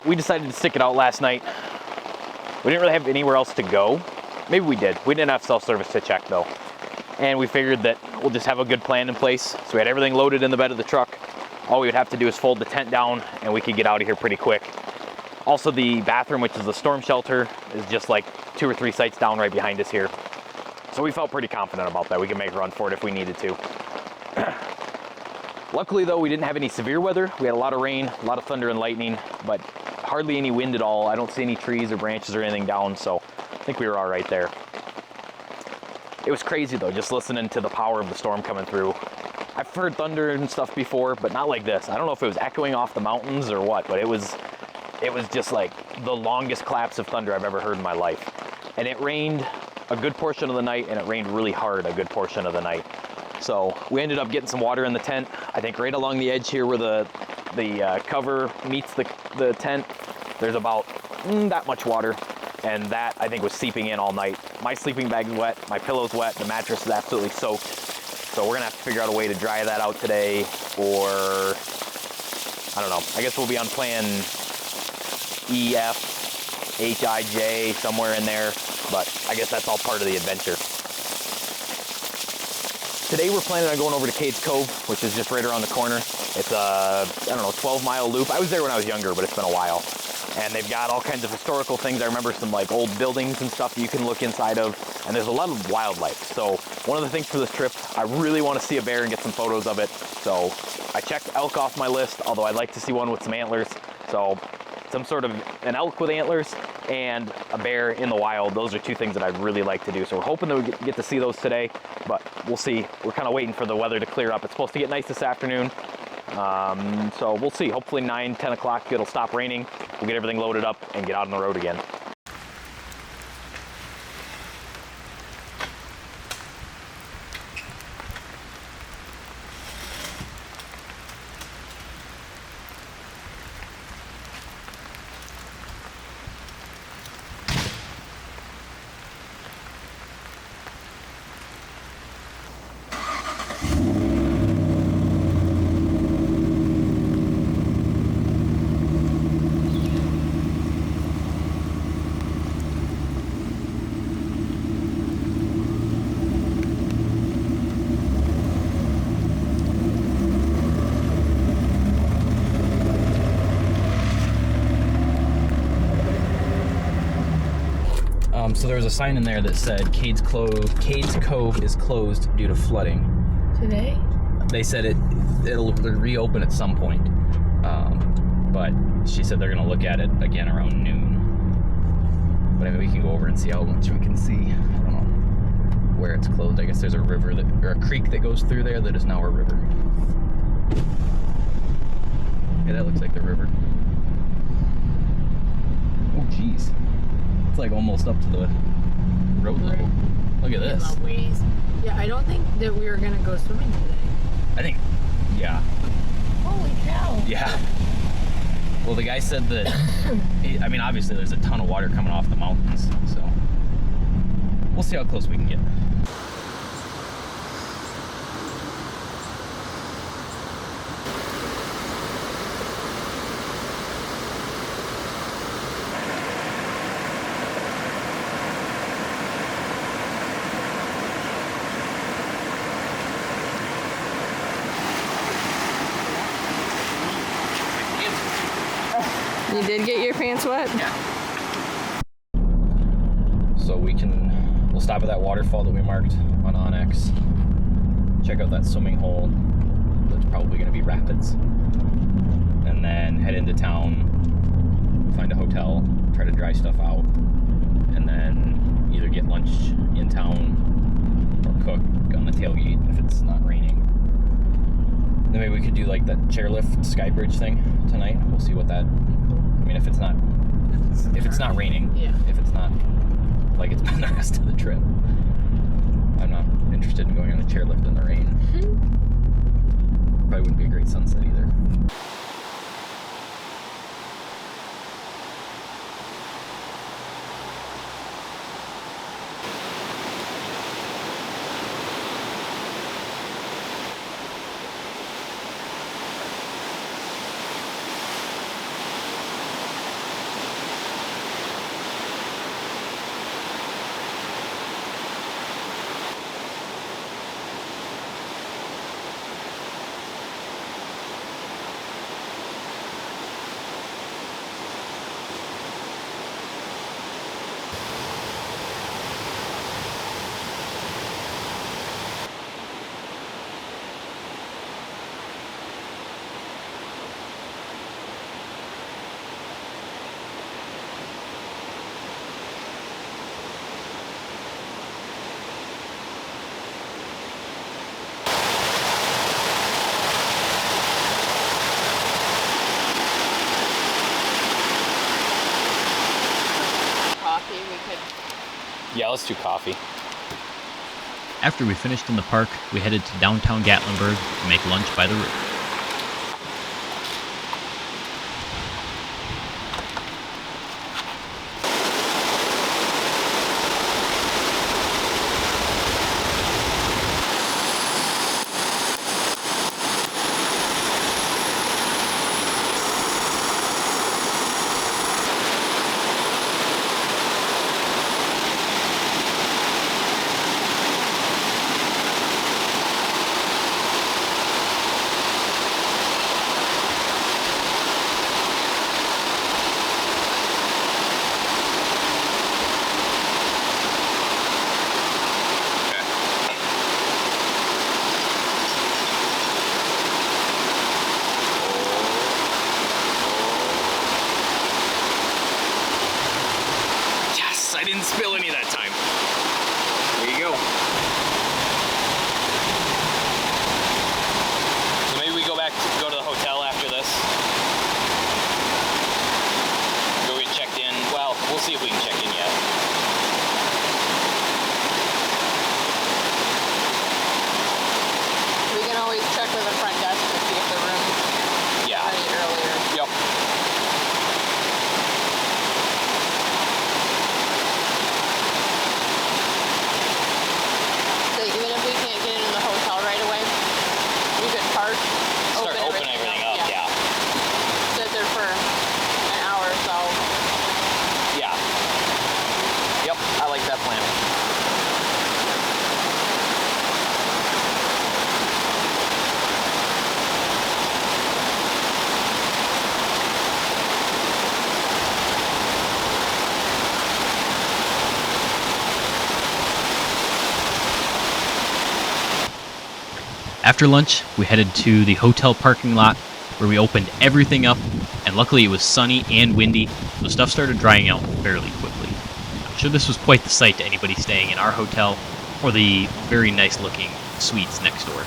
we decided to stick it out last night. We didn't really have anywhere else to go. Maybe we did. We didn't have self-service to check though. And we figured that we'll just have a good plan in place. So we had everything loaded in the bed of the truck. All we would have to do is fold the tent down and we could get out of here pretty quick. Also the bathroom, which is the storm shelter, is just like 2 or 3 sites down right behind us here. So we felt pretty confident about that. We could make a run for it if we needed to. Luckily though, we didn't have any severe weather. We had a lot of rain, a lot of thunder and lightning, but hardly any wind at all. I don't see any trees or branches or anything down, so I think we were all right there. It was crazy though, just listening to the power of the storm coming through. I've heard thunder and stuff before, but not like this. I don't know if it was echoing off the mountains or what, but it was just like the longest claps of thunder I've ever heard in my life. And it rained a good portion of the night, and it rained really hard a good portion of the night. So we ended up getting some water in the tent. I think right along the edge here where the cover meets the tent, there's about that much water. And that, I think, was seeping in all night. My sleeping bag's wet, my pillow's wet, the mattress is absolutely soaked. So we're gonna have to figure out a way to dry that out today, or, I don't know. I guess we'll be on plan E, F, H, I, J, somewhere in there. But I guess that's all part of the adventure. Today we're planning on going over to Cades Cove, which is just right around the corner. It's a, I don't know, 12-mile loop. I was there when I was younger, but it's been a while. And they've got all kinds of historical things. I remember some like old buildings and stuff you can look inside of. And there's a lot of wildlife. So one of the things for this trip, I really want to see a bear and get some photos of it. So I checked elk off my list, although I'd like to see one with some antlers. So some sort of an elk with antlers and a bear in the wild. Those are 2 things that I'd really like to do. So we're hoping that we get to see those today, but we'll see. We're kind of waiting for the weather to clear up. It's supposed to get nice this afternoon. So we'll see. Hopefully 9, 10 o'clock it'll stop raining. We'll get everything loaded up and get out on the road again. So there was a sign in there that said Cades Cove is closed due to flooding. Today? They said it'll reopen at some point. But she said they're gonna look at it again around noon. But maybe we can go over and see how much we can see. I don't know where it's closed. I guess there's a river or a creek that goes through there that is now a river. Yeah, that looks like the river. Oh geez. It's like almost up to the road level. Look at this. Yeah, I don't think that we were gonna go swimming today. I think, yeah. Holy cow. Yeah. Well, the guy said that, I mean, obviously there's a ton of water coming off the mountains, so we'll see how close we can get. You did get your pants wet? Yeah. So we'll stop at that waterfall that we marked on Onyx. Check out that swimming hole. That's probably gonna be rapids. And then head into town, find a hotel, try to dry stuff out, and then either get lunch in town or cook on the tailgate if it's not raining. Then maybe we could do like that chairlift sky bridge thing tonight. We'll see what that. I mean, if it's not raining, yeah. If it's not like it's been the rest of the trip, I'm not interested in going on a chairlift in the rain. Probably wouldn't be a great sunset either. Yeah, let's do coffee. After we finished in the park, we headed to downtown Gatlinburg to make lunch by the river. I didn't spill any that time. There you go. So maybe we go to the hotel after this. Go get checked in. Well, we'll see if we can check in yet. We can always check with the front desk to see if the room's ready earlier. Yep. So even if we can't get into the hotel right away, we could park, Start open everything up. Yeah. Sit there for an hour or so. Yeah. Yep, I like that plan. After lunch, we headed to the hotel parking lot where we opened everything up, and luckily it was sunny and windy, so stuff started drying out fairly quickly. I'm sure this was quite the sight to anybody staying in our hotel or the very nice looking suites next door.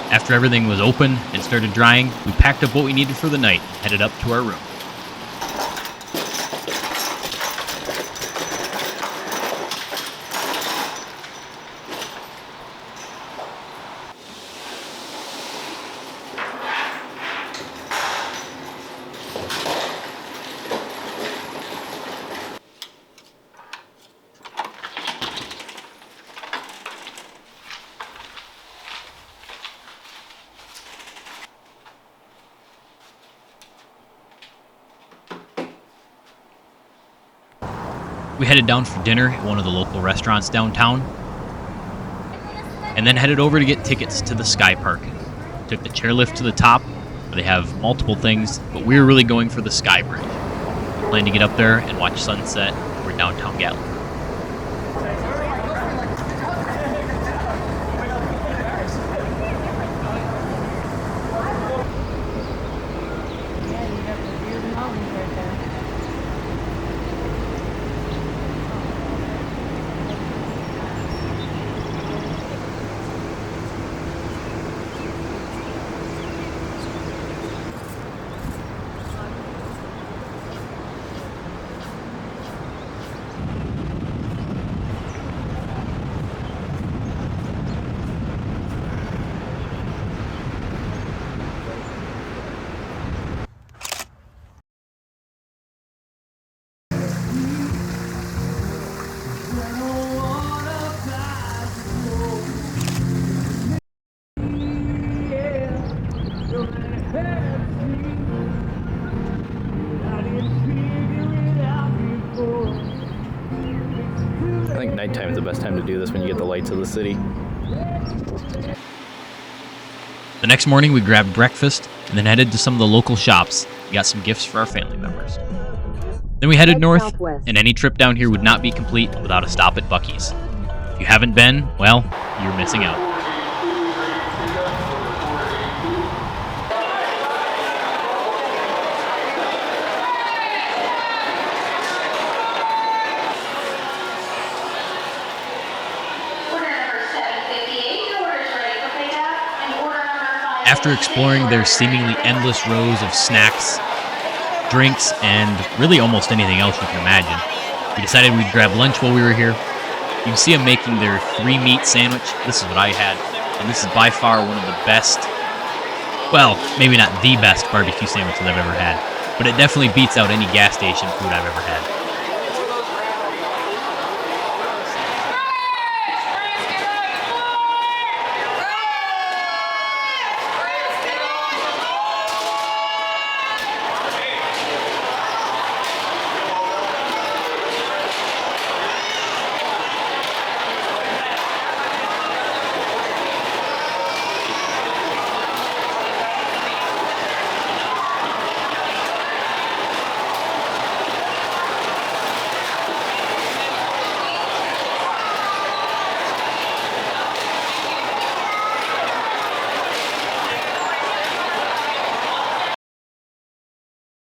After everything was open and started drying, we packed up what we needed for the night and headed up to our room. We headed down for dinner at one of the local restaurants downtown, and then headed over to get tickets to the Sky Park. Took the chairlift to the top, where they have multiple things, but we were really going for the Sky Bridge. Plan to get up there and watch sunset over downtown Gatlinburg. I think nighttime is the best time to do this when you get the lights of the city. The next morning, we grabbed breakfast and then headed to some of the local shops and got some gifts for our family members. Then we headed north, and any trip down here would not be complete without a stop at Buc-ee's. If you haven't been, well, you're missing out. After exploring their seemingly endless rows of snacks, drinks, and really almost anything else you can imagine, we decided we'd grab lunch while we were here. You can see them making their 3-meat sandwich. This is what I had, and this is by far one of the best, well, maybe not the best barbecue sandwiches I've ever had, but it definitely beats out any gas station food I've ever had.